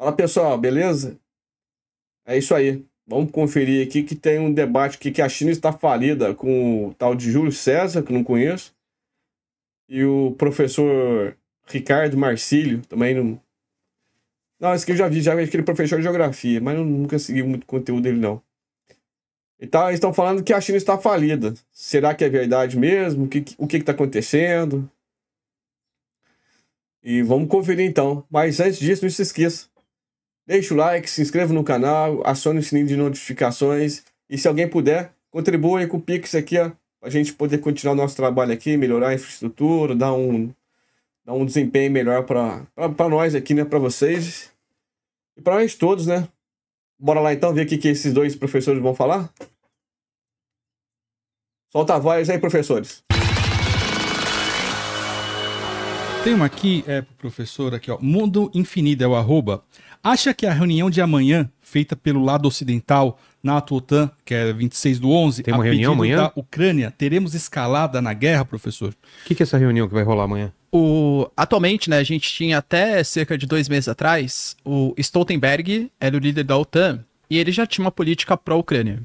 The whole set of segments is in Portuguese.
Fala pessoal, beleza? É isso aí. Vamos conferir aqui que tem um debate aqui que a China está falida com o tal de Júlio César, que eu não conheço, e o professor Ricardo Marcílio, também não. Não, esse aqui eu já vi aquele professor de geografia, mas eu nunca segui muito conteúdo dele, não. Então, eles estão falando que a China está falida. Será que é verdade mesmo? O que está acontecendo? E vamos conferir então. Mas antes disso, não se esqueça. Deixa o like, se inscreva no canal, acione o sininho de notificações. E se alguém puder, contribua com o Pix aqui, ó. Pra gente poder continuar o nosso trabalho aqui, melhorar a infraestrutura, dar um desempenho melhor para nós aqui, né? Para vocês. E para nós todos, né? Bora lá então ver o que esses dois professores vão falar? Solta a voz aí, professores. Tem uma aqui, professor, aqui, ó. Mundo Infinito é o @. Acha que a reunião de amanhã, feita pelo lado ocidental, NATO-OTAN, que é 26/11, tem uma reunião amanhã? Da Ucrânia, teremos escalada na guerra, professor? O que é essa reunião que vai rolar amanhã? Atualmente, né, a gente tinha até cerca de 2 meses atrás, o Stoltenberg era o líder da OTAN, e ele já tinha uma política pró-Ucrânia.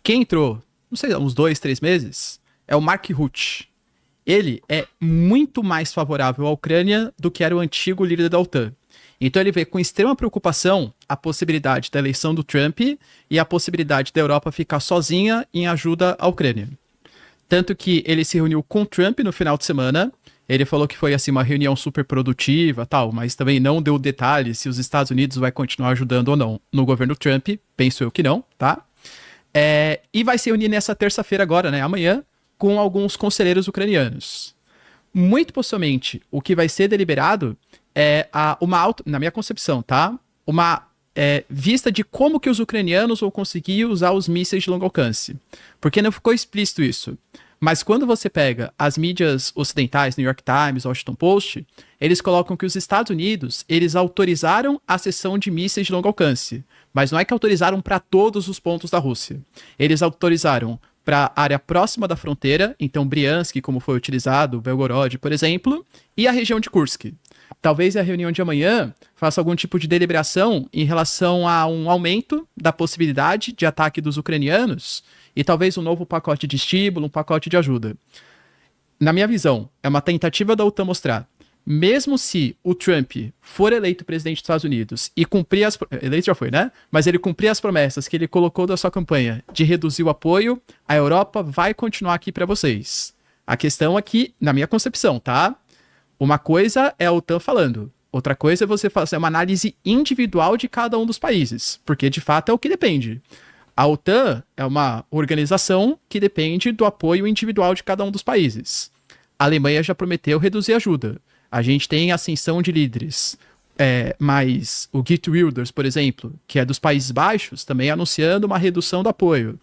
Quem entrou, não sei, uns 2, 3 meses, é o Mark Rutte. Ele é muito mais favorável à Ucrânia do que era o antigo líder da OTAN. Então ele vê com extrema preocupação a possibilidade da eleição do Trump e a possibilidade da Europa ficar sozinha em ajuda à Ucrânia. Tanto que ele se reuniu com o Trump no final de semana. Ele falou que foi assim uma reunião super produtiva, tal, mas também não deu detalhes se os Estados Unidos vai continuar ajudando ou não no governo Trump. Penso eu que não, tá? E vai se reunir nessa terça-feira agora, né, amanhã, com alguns conselheiros ucranianos. Muito possivelmente, o que vai ser deliberado é na minha concepção, tá? Uma vista de como que os ucranianos vão conseguir usar os mísseis de longo alcance. Porque não ficou explícito isso. Mas quando você pega as mídias ocidentais, New York Times, Washington Post, eles colocam que os Estados Unidos, eles autorizaram a cessão de mísseis de longo alcance. Mas não é que autorizaram para todos os pontos da Rússia. Eles autorizaram para a área próxima da fronteira, então Briansk, como foi utilizado, Belgorod, por exemplo, e a região de Kursk. Talvez a reunião de amanhã faça algum tipo de deliberação em relação a um aumento da possibilidade de ataque dos ucranianos e talvez um novo pacote de estímulo, um pacote de ajuda. Na minha visão, é uma tentativa da OTAN mostrar, mesmo se o Trump for eleito presidente dos Estados Unidos e cumprir eleito já foi, né? Mas ele cumprir as promessas que ele colocou da sua campanha de reduzir o apoio, a Europa vai continuar aqui para vocês. A questão aqui, na minha concepção, tá? Uma coisa é a OTAN falando, outra coisa é você fazer uma análise individual de cada um dos países, porque de fato é o que depende. A OTAN é uma organização que depende do apoio individual de cada um dos países. A Alemanha já prometeu reduzir ajuda. A gente tem ascensão de líderes, mas o Geert Wilders, por exemplo, que é dos Países Baixos, também anunciando uma redução do apoio.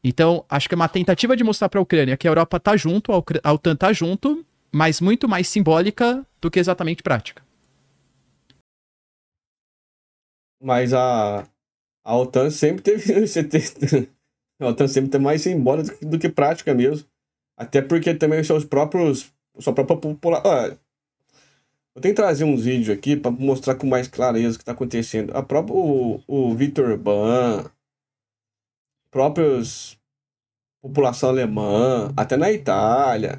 Então, acho que é uma tentativa de mostrar para a Ucrânia que a Europa está junto, a OTAN está junto, mas muito mais simbólica do que exatamente prática. Mas a OTAN sempre teve... a OTAN sempre tem mais simbólica do que prática mesmo. Até porque também sua própria população... Eu tenho que trazer uns vídeos aqui para mostrar com mais clareza o que está acontecendo. O Viktor Orbán, próprios população alemã, até na Itália,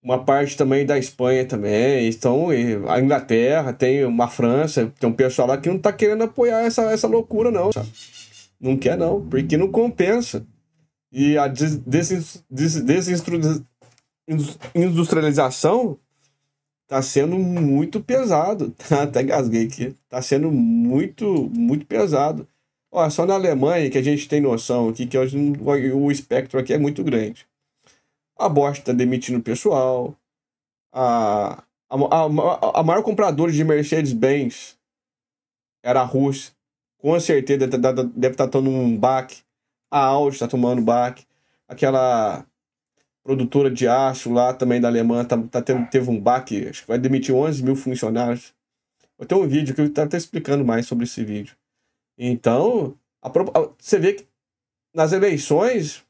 uma parte também da Espanha também, então a Inglaterra, tem uma França, tem um pessoal lá que não está querendo apoiar essa loucura não, sabe? Não quer não, porque não compensa. E a desindustrialização tá sendo muito pesado. Até gasguei aqui. Tá sendo muito, muito pesado. Ó, só na Alemanha que a gente tem noção aqui que hoje o espectro aqui é muito grande. A Bosch tá demitindo pessoal. A maior compradora de Mercedes-Benz era a Rússia. Com certeza deve estar tomando um baque. A Audi está tomando baque. Aquela produtora de aço lá também da Alemanha teve um baque, acho que vai demitir 11 mil funcionários. Eu tenho um vídeo que eu estou até explicando mais sobre esse vídeo. Então, você vê que nas eleições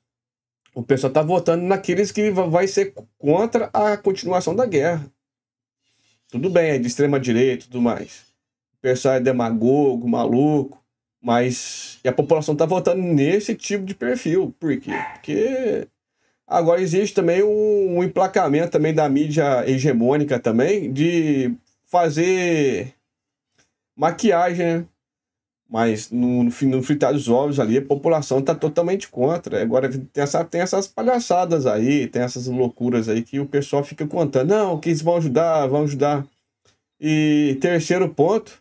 o pessoal está votando naqueles que vai ser contra a continuação da guerra. Tudo bem, é de extrema direita e tudo mais. pessoal é demagogo, maluco, mas a população tá votando nesse tipo de perfil. Por quê? Porque agora existe também um emplacamento também da mídia hegemônica também de fazer maquiagem, né? Mas no fritar dos ovos ali, a população tá totalmente contra. Agora tem essas palhaçadas aí, tem essas loucuras aí que o pessoal fica contando. Não, que eles vão ajudar, vão ajudar. E terceiro ponto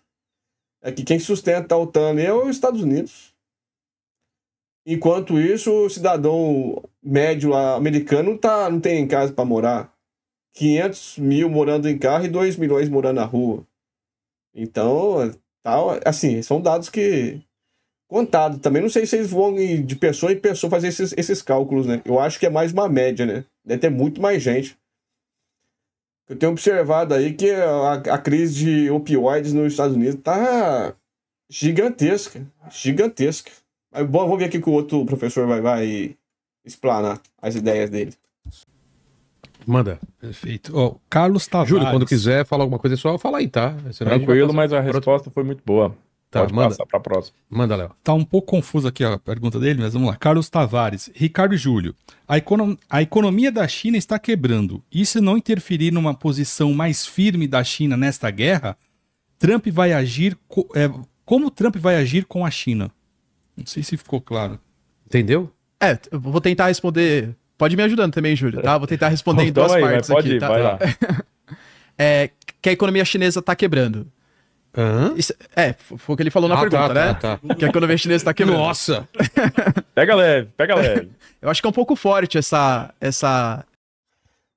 é que quem sustenta a OTAN ali é os Estados Unidos. Enquanto isso, o cidadão médio americano não tem casa para morar. 500 mil morando em carro e 2 milhões morando na rua. Então, assim, são dados que contados. Também não sei se eles vão de pessoa em pessoa fazer esses cálculos, né? Eu acho que é mais uma média, né? Deve ter muito mais gente. Eu tenho observado aí que a crise de opioides nos Estados Unidos tá gigantesca. Gigantesca. Mas, bom, vamos ver aqui que o outro professor vai explanar as ideias dele. Manda. Perfeito. Ó, Carlos Tavares. Júlio, quando quiser falar alguma coisa, é só fala aí, tá? Senão Tranquilo, mas a resposta foi muito boa. Tá, Pode manda. passar para a próxima. Manda, Léo. Tá um pouco confuso aqui a pergunta dele, mas vamos lá. Carlos Tavares, Ricardo e Júlio. A economia da China está quebrando. Isso não interferir numa posição mais firme da China nesta guerra? Trump vai agir... como Trump vai agir com a China? Não sei se ficou claro. Entendeu? Eu vou tentar responder. Pode me ajudando também, Júlio, tá? Vou tentar responder em duas Então aí, partes mas pode aqui, ir, tá? vai lá. Que a economia chinesa tá quebrando. Hã? Foi o que ele falou na pergunta, né? Tá. Que a economia chinesa tá quebrando. Nossa! Pega leve, pega leve. Eu acho que é um pouco forte essa...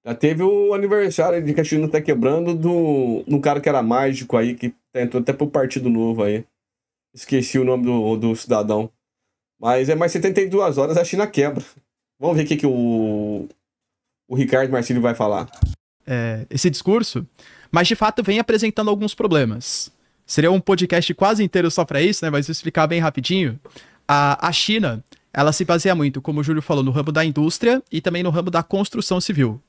Já teve o aniversário de que a China tá quebrando de um cara que era mágico aí, que entrou até pro Partido Novo aí. Esqueci o nome do cidadão. Mas é mais 72 horas, a China quebra. Vamos ver o que o Ricardo Marcílio vai falar. Esse discurso, mas de fato vem apresentando alguns problemas. Seria um podcast quase inteiro só para isso, né? Mas vou explicar bem rapidinho. A China, ela se baseia muito, como o Júlio falou, no ramo da indústria e também no ramo da construção civil.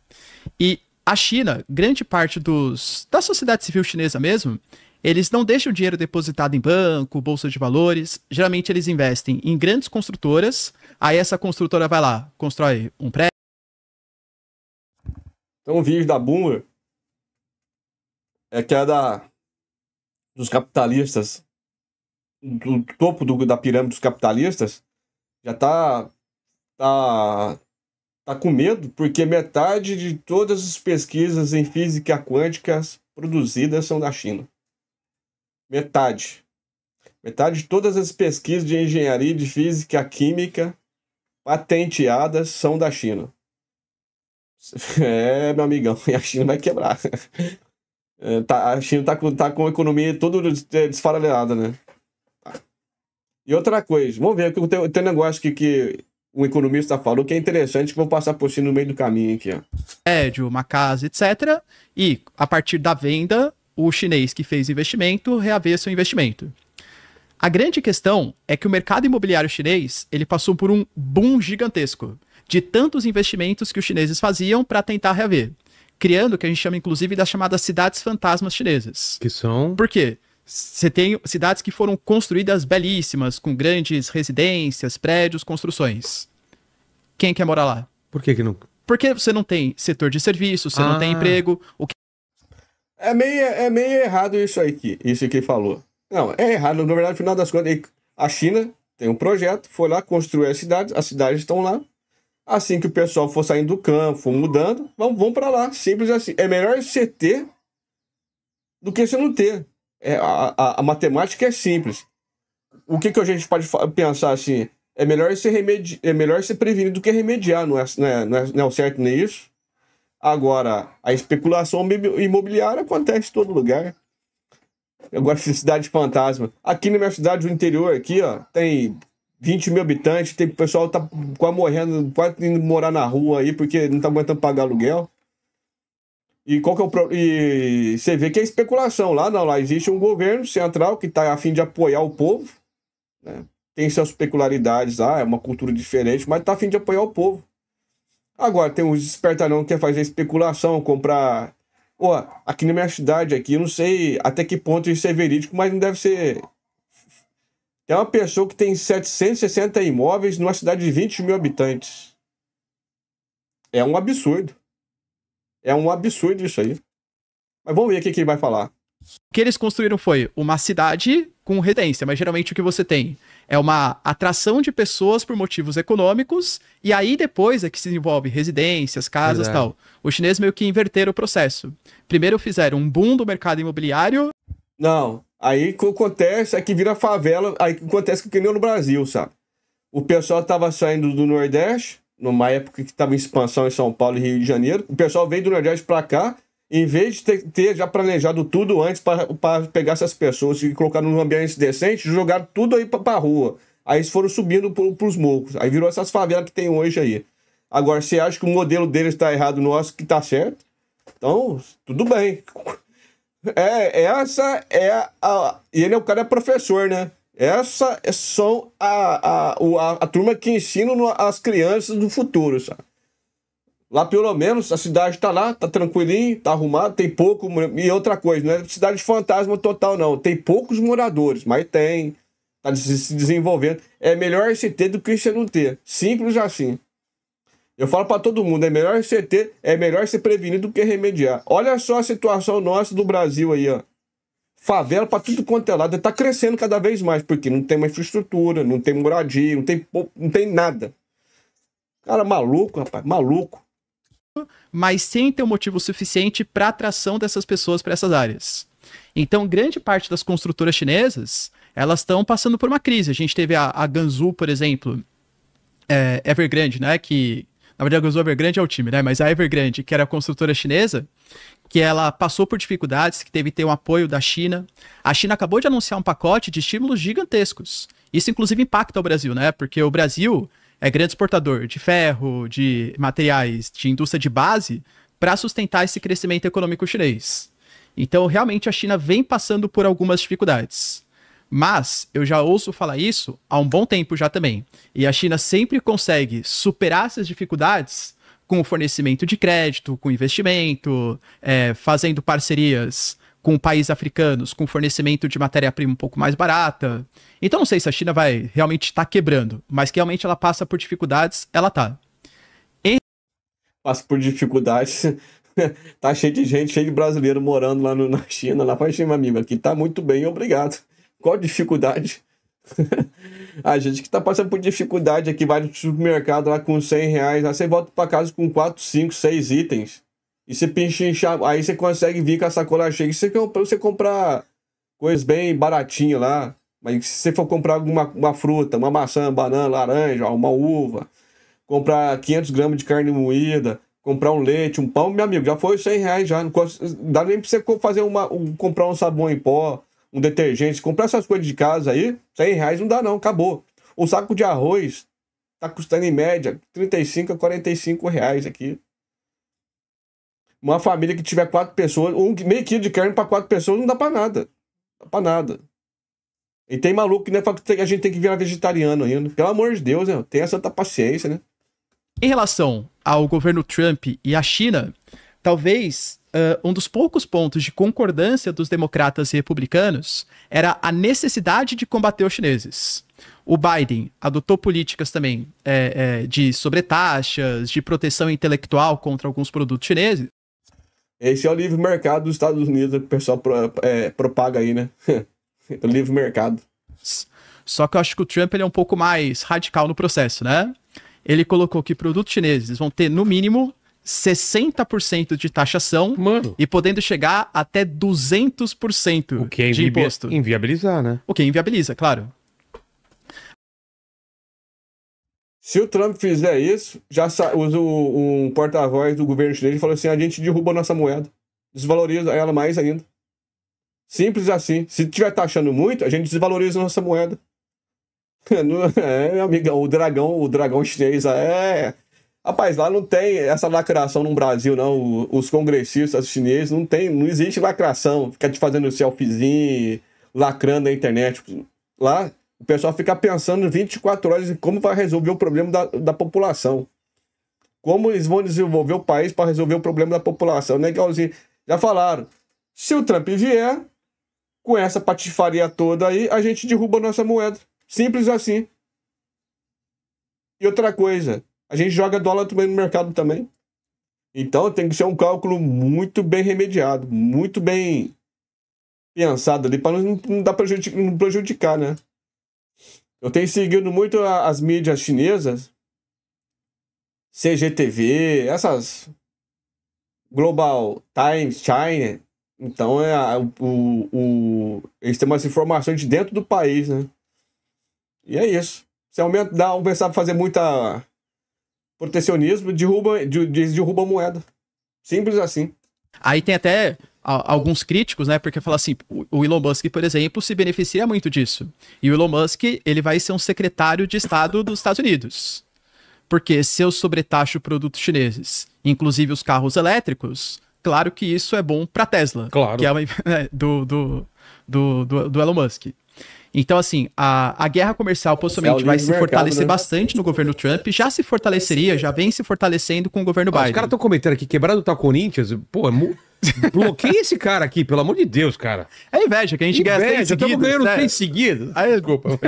E a China, grande parte da sociedade civil chinesa mesmo, eles não deixam o dinheiro depositado em banco, bolsa de valores. Geralmente eles investem em grandes construtoras. Aí essa construtora vai lá, constrói um prédio. Então um vídeo da Boomer que é dos capitalistas, do topo da pirâmide dos capitalistas, já tá com medo, porque metade de todas as pesquisas em física quântica produzidas são da China. Metade de todas as pesquisas de engenharia, de física, química patenteadas são da China. Meu amigão, e a China vai quebrar. A China tá com a economia toda desfarelada, né? E outra coisa, vamos ver, tem um negócio que um economista falou que é interessante, que vou passar por cima no meio do caminho aqui, ó. Prédio, uma casa, etc. E, a partir da venda, o chinês que fez investimento reaver seu investimento. A grande questão é que o mercado imobiliário chinês, ele passou por um boom gigantesco de tantos investimentos que os chineses faziam para tentar reaver, criando o que a gente chama, inclusive, das chamadas cidades fantasmas chinesas. Que são... Por quê? Você tem cidades que foram construídas belíssimas, com grandes residências, prédios, construções. Quem quer morar lá? Por que não... Porque você não tem setor de serviço, você não tem emprego. É meio errado isso que ele falou. Não, é errado. Na verdade, no final das contas, a China tem um projeto, foi lá construir as cidades estão lá. Assim que o pessoal for saindo do campo, for mudando, vão para lá. Simples assim. É melhor você ter do que você não ter. A matemática é simples. O que a gente pode pensar assim? É melhor você prevenir do que remediar, não é o certo nem isso? Agora, a especulação imobiliária acontece em todo lugar. Agora, cidade fantasma. Aqui na minha cidade, do interior, aqui, ó, tem 20 mil habitantes, tem pessoal que tá quase morrendo, quase indo morar na rua aí, porque não tá aguentando pagar aluguel. E qual que é e você vê que é especulação. Lá existe um governo central que está a fim de apoiar o povo, né? Tem suas peculiaridades lá, é uma cultura diferente, mas está a fim de apoiar o povo. Agora, tem uns espertalhão que quer fazer especulação, comprar Ó, aqui na minha cidade, aqui, eu não sei até que ponto isso é verídico, mas não deve ser. Tem uma pessoa que tem 760 imóveis numa cidade de 20 mil habitantes. É um absurdo. É um absurdo isso aí. Mas vamos ver o que ele vai falar. O que eles construíram foi uma cidade com residência, mas geralmente o que você tem é uma atração de pessoas por motivos econômicos, e aí depois é que se desenvolve residências, casas e tal. Os chineses meio que inverteram o processo. Primeiro fizeram um boom do mercado imobiliário. Não, aí o que acontece é que vira favela, aí acontece que nem no Brasil, sabe? O pessoal estava saindo do Nordeste, numa época que estava em expansão em São Paulo e Rio de Janeiro, o pessoal veio do Nordeste para cá, em vez de ter já planejado tudo antes para pegar essas pessoas e colocar num ambiente decente, jogaram tudo aí para a rua. Aí eles foram subindo para os morros. Aí virou essas favelas que tem hoje aí. Agora, você acha que o modelo deles está errado, o nosso que está certo? Então, tudo bem. Essa é a... E ele, o cara é professor, né? Essa são a turma que ensina as crianças do futuro, sabe? Lá, pelo menos, a cidade tá lá, tá tranquilinho, tá arrumado, tem pouco... E outra coisa, não é cidade de fantasma total, não. Tem poucos moradores, mas tem. Tá se desenvolvendo. É melhor você ter do que você não ter. Simples assim. Eu falo pra todo mundo, é melhor você ter, é melhor você prevenir do que remediar. Olha só a situação nossa do Brasil aí, ó. Favela pra tudo quanto é lado. Tá crescendo cada vez mais, porque não tem uma infraestrutura, não tem moradia, não tem nada. Cara, maluco, rapaz, maluco. Mas sem ter um motivo suficiente para atração dessas pessoas para essas áreas. Então, grande parte das construtoras chinesas, elas estão passando por uma crise. A gente teve a Gansu, por exemplo, Evergrande, né, que... Na verdade, a Gansu Evergrande é o time, né, mas a Evergrande, que era a construtora chinesa, que ela passou por dificuldades, que teve que ter um apoio da China. A China acabou de anunciar um pacote de estímulos gigantescos. Isso, inclusive, impacta o Brasil, né, porque o Brasil... é grande exportador de ferro, de materiais, de indústria de base, para sustentar esse crescimento econômico chinês. Então, realmente, a China vem passando por algumas dificuldades. Mas, eu já ouço falar isso há um bom tempo já também. E a China sempre consegue superar essas dificuldades com o fornecimento de crédito, com investimento, fazendo parcerias com países africanos, com fornecimento de matéria-prima um pouco mais barata. Então não sei se a China vai realmente estar quebrando, mas que realmente ela passa por dificuldades, ela tá. Passa por dificuldades. Tá cheio de gente, cheio de brasileiro morando lá na China. Lá pra meu amigo, aqui tá muito bem, obrigado. Qual dificuldade? A gente que tá passando por dificuldade aqui, vai no supermercado lá com 100 reais, aí você volta pra casa com 4, 5, 6 itens. E você pincha, aí você consegue vir com a sacola cheia. E você comprar coisas bem baratinhas lá. Mas se você for comprar uma fruta, uma maçã, banana, laranja, uma uva, comprar 500 gramas de carne moída, comprar um leite, um pão, meu amigo, já foi 100 reais já. Não dá nem pra você fazer comprar um sabão em pó, um detergente. Comprar essas coisas de casa aí, 100 reais não dá não, acabou. O saco de arroz tá custando em média 35 a 45 reais aqui. Uma família que tiver 4 pessoas, meio quilo de carne para 4 pessoas não dá para nada. Não dá para nada. E tem maluco que, né, a gente tem que virar vegetariano ainda. Pelo amor de Deus, né? Tenha santa paciência, né? Em relação ao governo Trump e a China, talvez um dos poucos pontos de concordância dos democratas e republicanos era a necessidade de combater os chineses. O Biden adotou políticas também de sobretaxas, de proteção intelectual contra alguns produtos chineses. Esse é o livre mercado dos Estados Unidos, que o pessoal propaga aí, né? O livre mercado. Só que eu acho que o Trump ele é um pouco mais radical no processo, né? Ele colocou que produtos chineses vão ter, no mínimo, 60% de taxação. Mano. E podendo chegar até 200% O que é de imposto. inviabilizar, né? O que inviabiliza, claro. Se o Trump fizer isso, já usa um porta-voz do governo chinês e fala assim, a gente derruba a nossa moeda. Desvaloriza ela mais ainda. Simples assim. Se tiver taxando muito, a gente desvaloriza a nossa moeda. Meu amigo, o dragão chinês Rapaz, lá não tem essa lacração no Brasil, não. Os congressistas chineses não existe lacração. Fica te fazendo selfiezinho, lacrando na internet. Lá, o pessoal fica pensando 24 horas em como vai resolver o problema da população. Como eles vão desenvolver o país para resolver o problema da população. Não é igualzinho. Já falaram, se o Trump vier, com essa patifaria toda aí, a gente derruba a nossa moeda. Simples assim. E outra coisa, a gente joga dólar também no mercado também. Então tem que ser um cálculo muito bem remediado, muito bem pensado ali, para não dar não prejudicar, né? Eu tenho seguido muito as mídias chinesas, CGTV, essas Global Times, China. Então eles têm umas informações de dentro do país, né? E é isso. Se começar a fazer muita protecionismo, derruba a moeda. Simples assim. Aí tem até alguns críticos, né? Porque fala assim, o Elon Musk, por exemplo, se beneficia muito disso. E o Elon Musk, ele vai ser um secretário de Estado dos Estados Unidos. Porque se eu sobretaxo produtos chineses, inclusive os carros elétricos, claro que isso é bom para Tesla. Claro. Que é do Elon Musk. Então, assim, a guerra comercial possivelmente vai se fortalecer bastante no governo Trump, já se fortaleceria, já vem se fortalecendo com o governo Biden. Os caras estão comentando aqui, quebrado tá o Corinthians, pô, bloqueia esse cara aqui, pelo amor de Deus, cara. É inveja, que a gente ganha 3 seguidos. Estamos ganhando né? 3 seguidos. Aí, desculpa.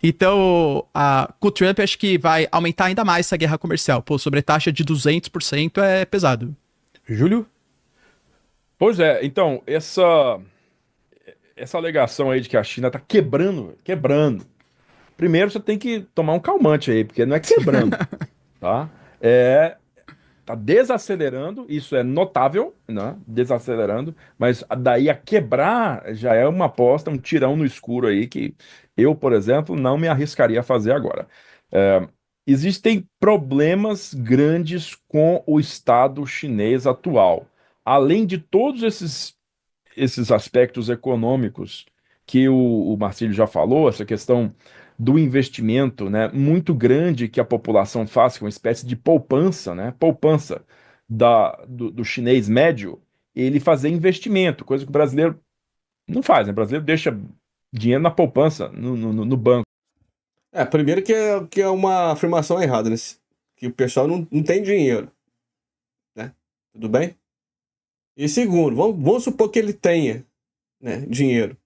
Então, com o Trump, acho que vai aumentar ainda mais essa guerra comercial. Pô, sobretaxa de 200% é pesado. Júlio? Pois é, então, essa alegação aí de que a China tá quebrando. Primeiro você tem que tomar um calmante aí, porque não é quebrando, tá? Tá desacelerando, isso é notável, né? Desacelerando, mas daí a quebrar já é uma aposta, um tirão no escuro aí que eu, por exemplo, não me arriscaria a fazer agora. Existem problemas grandes com o Estado chinês atual. Além de todos esses aspectos econômicos que o Marcílio já falou, essa questão do investimento, né, muito grande que a população faz, que é uma espécie de poupança, né, poupança do chinês médio, ele fazer investimento, coisa que o brasileiro não faz, né? O brasileiro deixa dinheiro na poupança, no banco. Primeiro que é uma afirmação errada, né? Que o pessoal não tem dinheiro, né? Tudo bem? E segundo, vamos supor que ele tenha, né, dinheiro.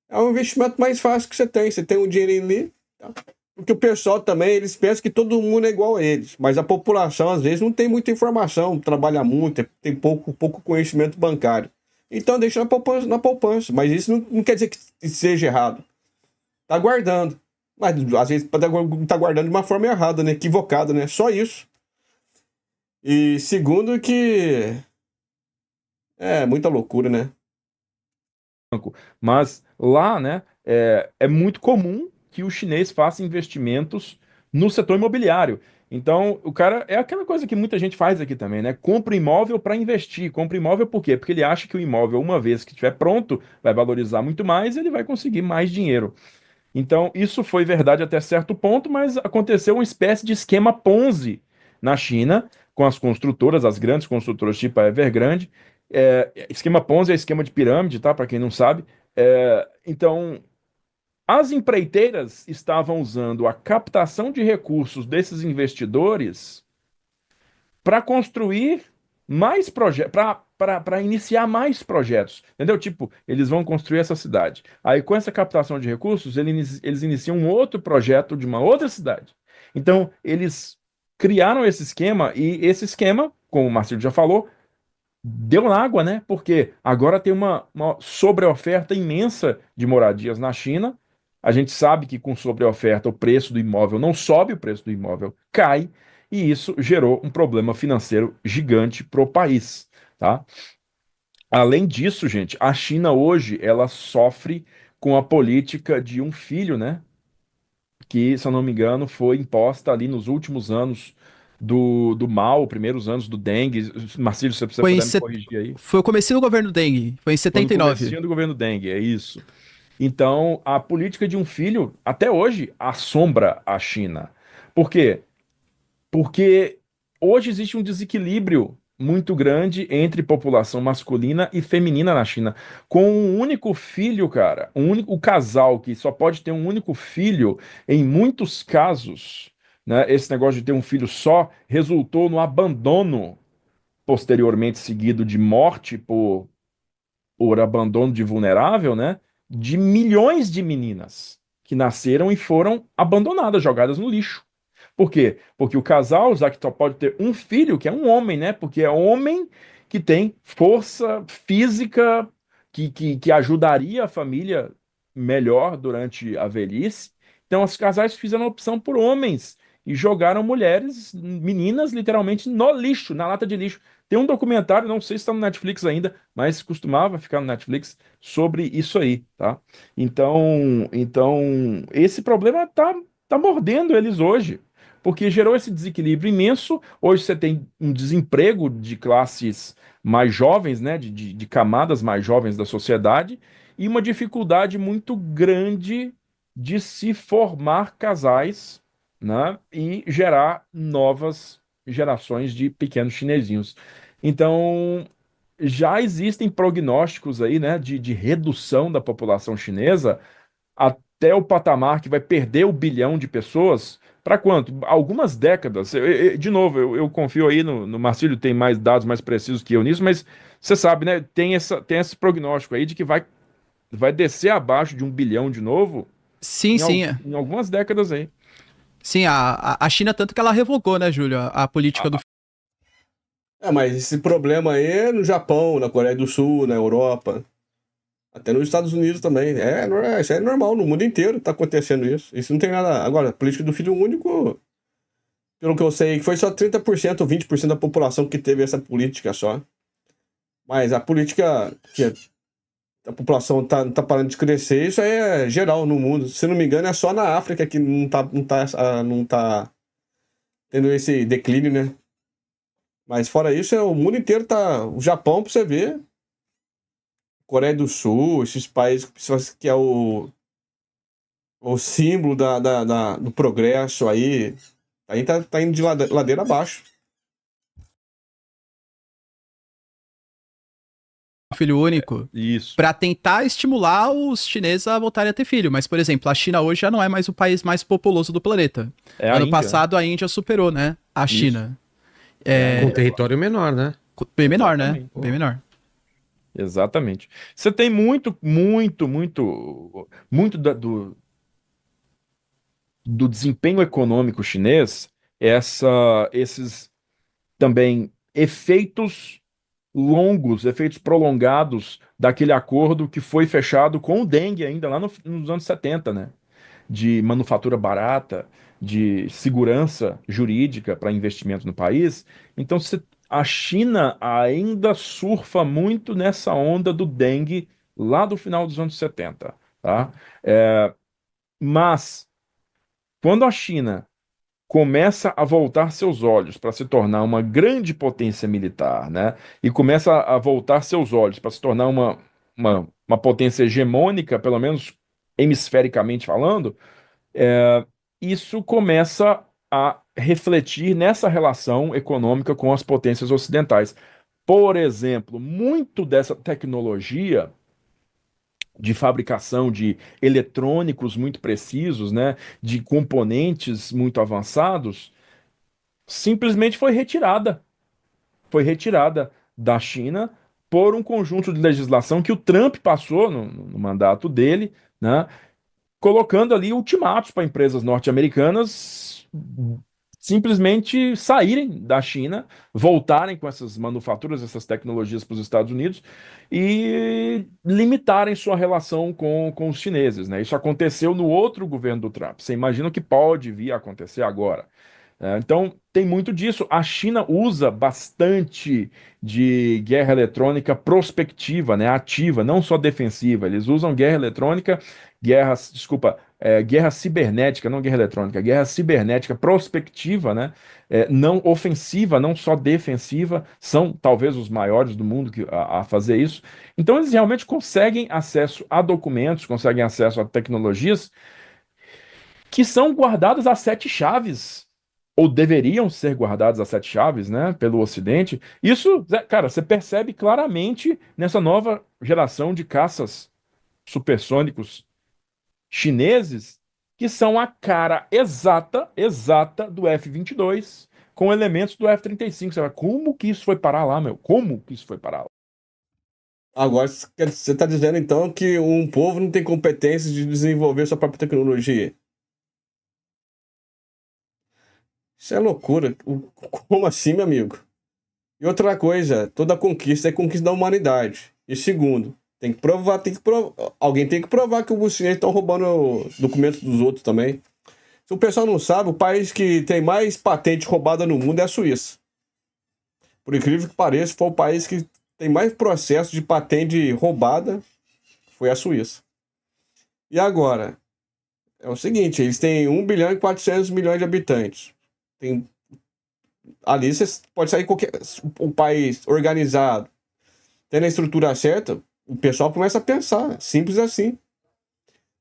É um investimento mais fácil que você tem. Você tem um dinheirinho ali. Tá? Porque o pessoal também, eles pensam que todo mundo é igual a eles. Mas a população, às vezes, não tem muita informação, trabalha muito, tem pouco conhecimento bancário. Então deixa na poupança. Mas isso não quer dizer que seja errado. Tá guardando. Mas às vezes tá guardando de uma forma errada, né? Equivocada, né? Só isso. E segundo que... É muita loucura, né? Mas lá, né, é muito comum que o chinês faça investimentos no setor imobiliário. Então, o cara é aquela coisa que muita gente faz aqui também, né? Compra imóvel para investir. Compra imóvel por quê? Porque ele acha que o imóvel, uma vez que estiver pronto, vai valorizar muito mais e ele vai conseguir mais dinheiro. Então, isso foi verdade até certo ponto, mas aconteceu uma espécie de esquema Ponzi na China, com as construtoras, as grandes construtoras tipo a Evergrande. Esquema Ponzi é esquema de pirâmide, tá? Para quem não sabe. Então, as empreiteiras estavam usando a captação de recursos desses investidores para construir mais projetos, para iniciar mais projetos, entendeu? Tipo, eles vão construir essa cidade. Aí, com essa captação de recursos, eles iniciam um outro projeto de uma outra cidade. Então, eles criaram esse esquema, e esse esquema, como o Marcelo já falou, deu na água, né? Porque agora tem uma sobreoferta imensa de moradias na China. A gente sabe que com sobreoferta o preço do imóvel não sobe, o preço do imóvel cai, e isso gerou um problema financeiro gigante para o país, tá? Além disso, gente, a China hoje ela sofre com a política de um filho, né? Que, se eu não me engano, foi imposta ali nos últimos anos do Mao, primeiros anos do Deng. Marcílio, se você puder me corrigir aí. Foi o comecinho do governo Deng, foi em 79. Foi o comecinho do governo Deng, é isso. Então, a política de um filho, até hoje, assombra a China. Por quê? Porque hoje existe um desequilíbrio muito grande entre população masculina e feminina na China. Com um único filho, cara, o casal que só pode ter um único filho, em muitos casos, né, esse negócio de ter um filho só resultou no abandono posteriormente seguido de morte por abandono de vulnerável, né? De milhões de meninas que nasceram e foram abandonadas, jogadas no lixo. Por quê? Porque o casal, já que só pode ter um filho, que é um homem, né? Porque é homem que tem força física que ajudaria a família melhor durante a velhice. Então, os casais fizeram opção por homens e jogaram mulheres, meninas, literalmente no lixo, na lata de lixo. Tem um documentário, não sei se está no Netflix ainda, mas costumava ficar no Netflix sobre isso aí, tá? Então esse problema tá mordendo eles hoje, porque gerou esse desequilíbrio imenso. Hoje você tem um desemprego de classes mais jovens, né, de camadas mais jovens da sociedade, e uma dificuldade muito grande de se formar casais, né, e gerar novas gerações de pequenos chinesinhos. Então, já existem prognósticos aí, né, de redução da população chinesa até o patamar que vai perder o bilhão de pessoas. Para quanto? Algumas décadas. De novo, eu confio aí no Marcílio, tem mais dados mais precisos que eu nisso, mas você sabe, né? Tem esse prognóstico aí de que vai descer abaixo de 1 bilhão de novo Sim, sim. em algumas décadas aí. Sim, a China, tanto que ela revogou, né, Júlio, a política do. Mas esse problema aí é no Japão, na Coreia do Sul, na Europa, até nos Estados Unidos também. Isso é normal, no mundo inteiro tá acontecendo isso. Isso não tem nada. Agora, a política do filho único, pelo que eu sei, foi só 30% ou 20% da população que teve essa política só. Mas a política que a população tá parando de crescer, isso aí é geral no mundo. Se não me engano, é só na África que não tá tendo esse declínio, né? Mas fora isso, o mundo inteiro tá. O Japão, pra você ver. Coreia do Sul, esses países que é o símbolo do progresso aí. Aí tá indo de ladeira abaixo. Filho único, Isso. para tentar estimular os chineses a voltarem a ter filho. Mas, por exemplo, a China hoje já não é mais o país mais populoso do planeta. É a Ano Índia. passado a Índia superou, né? A China. Com território menor, né? Bem menor, né? Exatamente. Bem menor. Exatamente. Você tem muito do desempenho econômico chinês, esses também efeitos longos, efeitos prolongados daquele acordo que foi fechado com o Deng ainda lá nos anos 70, né? De manufatura barata, de segurança jurídica para investimento no país. Então, a China ainda surfa muito nessa onda do Deng lá do final dos anos 70, tá? Mas, quando a China começa a voltar seus olhos para se tornar uma grande potência militar, né? E começa a voltar seus olhos para se tornar uma potência hegemônica, pelo menos hemisfericamente falando, isso começa a refletir nessa relação econômica com as potências ocidentais. Por exemplo, muito dessa tecnologia de fabricação de eletrônicos muito precisos, né, de componentes muito avançados, simplesmente foi retirada da China por um conjunto de legislação que o Trump passou no mandato dele, né, colocando ali ultimatos para empresas norte-americanas simplesmente saírem da China, voltarem com essas manufaturas, essas tecnologias para os Estados Unidos e limitarem sua relação com os chineses, né? Isso aconteceu no outro governo do Trump. Você imagina o que pode vir a acontecer agora? Então, tem muito disso. A China usa bastante de guerra eletrônica prospectiva, né, ativa, não só defensiva. Eles usam guerra eletrônica, guerra cibernética, não guerra eletrônica, guerra cibernética prospectiva, né, não ofensiva, não só defensiva. São talvez os maiores do mundo a fazer isso. Então, eles realmente conseguem acesso a documentos, conseguem acesso a tecnologias que são guardadas a sete chaves ou deveriam ser guardados às sete chaves, né, pelo Ocidente. Isso, cara, você percebe claramente nessa nova geração de caças supersônicos chineses, que são a cara exata do F-22, com elementos do F-35. Você vai, como que isso foi parar lá, meu? Como que isso foi parar lá? Agora, você está dizendo, então, que um povo não tem competência de desenvolver sua própria tecnologia. Isso é loucura. Como assim, meu amigo? E outra coisa, toda conquista é conquista da humanidade. E segundo, tem que provar, alguém tem que provar que os chineses estão roubando documentos dos outros também. Se o pessoal não sabe, o país que tem mais patente roubada no mundo é a Suíça. Por incrível que pareça, foi o país que tem mais processo de patente roubada, foi a Suíça. E agora, é o seguinte, eles têm 1 bilhão e 400 milhões de habitantes. Ali você pode sair um país organizado, tendo a estrutura certa, o pessoal começa a pensar, simples assim.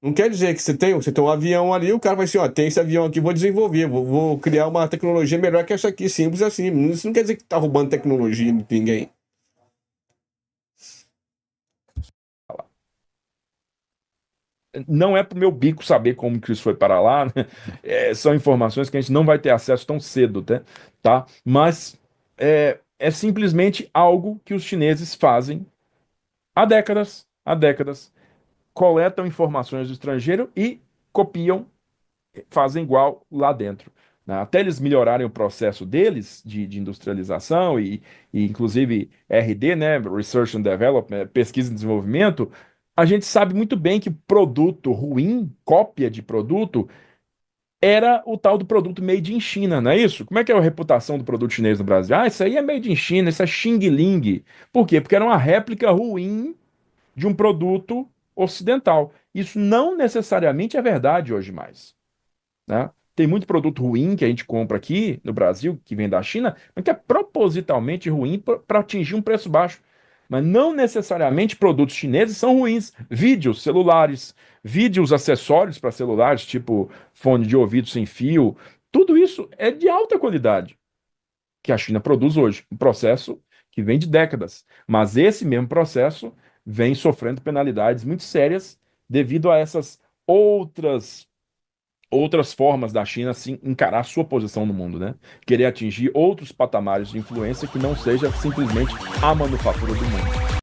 Não quer dizer que você tem um avião ali, o cara vai assim, ó, tem esse avião aqui, vou desenvolver, vou criar uma tecnologia melhor que essa aqui, simples assim. Isso não quer dizer que tá roubando tecnologia de ninguém. Não é pro meu bico saber como que isso foi para lá, né? São informações que a gente não vai ter acesso tão cedo, tá? Mas é simplesmente algo que os chineses fazem há décadas, coletam informações do estrangeiro e copiam, fazem igual lá dentro, né? Até eles melhorarem o processo deles de industrialização e inclusive RD, né, Research and Development, pesquisa e desenvolvimento, a gente sabe muito bem que produto ruim, cópia de produto, era o tal do produto made in China, não é isso? Como é que é a reputação do produto chinês no Brasil? Ah, isso aí é made in China, isso é Xing Ling. Por quê? Porque era uma réplica ruim de um produto ocidental. Isso não necessariamente é verdade hoje mais, né? Tem muito produto ruim que a gente compra aqui no Brasil, que vem da China, mas que é propositalmente ruim para atingir um preço baixo. Mas não necessariamente produtos chineses são ruins. Vídeos, celulares, vídeos, acessórios para celulares, tipo fone de ouvido sem fio, tudo isso é de alta qualidade que a China produz hoje. Um processo que vem de décadas. Mas esse mesmo processo vem sofrendo penalidades muito sérias devido a essas outras formas da China assim, encarar sua posição no mundo, né? Querer atingir outros patamares de influência que não seja simplesmente a manufatura do mundo.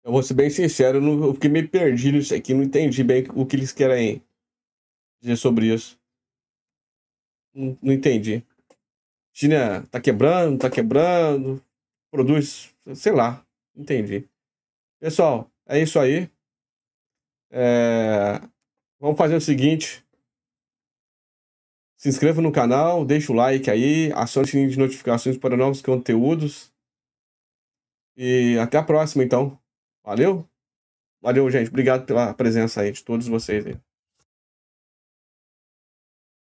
Eu vou ser bem sincero, eu fiquei meio perdido nisso aqui, não entendi bem o que eles querem dizer sobre isso. Não entendi. China tá quebrando, produz, sei lá, entendi. Pessoal, é isso aí. Vamos fazer o seguinte. Se inscreva no canal, deixa o like aí, acione o sininho de notificações para novos conteúdos. E até a próxima, então. Valeu? Valeu, gente. Obrigado pela presença aí de todos vocês aí.